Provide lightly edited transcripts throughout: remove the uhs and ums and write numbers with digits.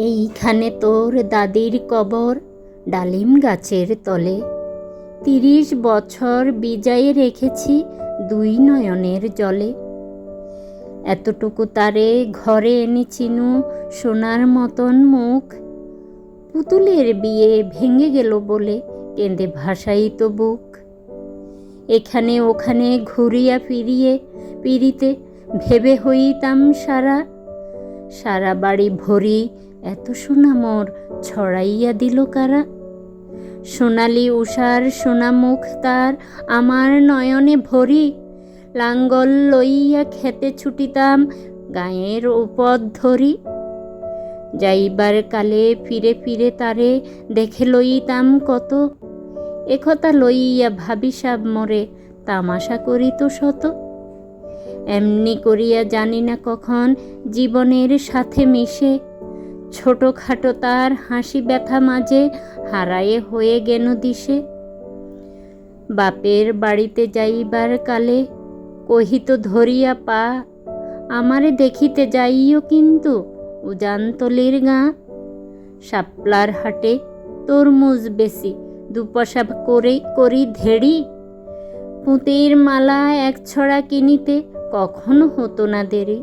এইখানে তোর দাদির কবর ডালিম গাছের তলে। ৩০ বছর বিজায়ে রেখেছি দুই নয়নের জলে। এতটুকু তারে ঘরে এনে চিনু সোনার মতন মুখ। পুতুলের বিয়ে ভেঙে গেল বলে কেঁদে ভাসাইত বুক। এখানে ওখানে ঘুরিয়া ফিরিয়ে পিড়িতে ভেবে হইতাম সারা। সারা বাড়ি ভরি এত সোনা মোর ছড়াইয়া দিল কারা। সোনালি উষার সোনা মুখ তার আমার নয়নে ভরি। লাঙ্গল লইয়া খেতে ছুটিতাম গায়ের উপর ধরি। যাইবার কালে ফিরে ফিরে তারে দেখে লইতাম কত। একথা লইয়া ভাবিসাব মরে তামাশা করিত শত। এমনি করিয়া জানি না কখন জীবনের সাথে মিশে ছোটখাটো তার হাসি ব্যথা মাঝে হারায়ে হয়ে গেল দিশে। বাপের বাড়িতে যাইবার কালে কহিত ধরিয়া পা, আমারে দেখিতে যাইও কিন্তু উজানতলির গাঁ। শাপলার হাটে তরমুজ বেশি 2 পয়সা করে করি ধেড়ি। পুঁতির মালা 1 ছড়া কিনিতে কখনো হতো না দেরি।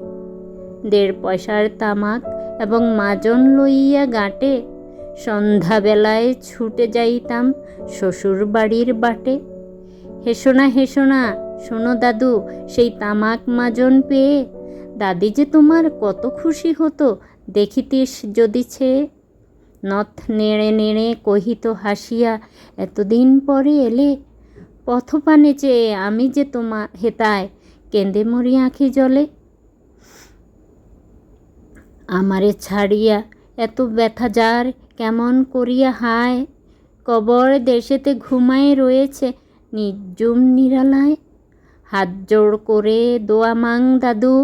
1.5 পয়সার তামাক এবং মাজন লইয়া গাঁটে সন্ধ্যাবেলায় ছুটে যাইতাম শ্বশুর বাড়ির বাটে। হেসোনা হেসোনা, শোনো দাদু সেই তামাক মাজন পেয়ে। দাদি যে তোমার কত খুশি হতো দেখিতিস যদি ছেয়ে। নথ নেড়ে নেড়ে কহিত হাসিয়া, এতদিন পরে এলে। পথপানে চেয়ে আমি যে তোমা হেতায় কেঁদে মরি আঁখি জলে। আমারে ছাড়িয়া এত ব্যথা যার কেমন করিয়া হায়। কবর দেশেতে ঘুমায় রয়েছে নির্জুম নিরালায়। হাত জোড় করে দোয়া মাং দাদু,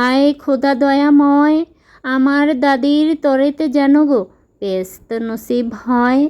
আয় খোদা দয়াময়। আমার দাদির তরেতে যেন গো বেস্ত নসিব হয়।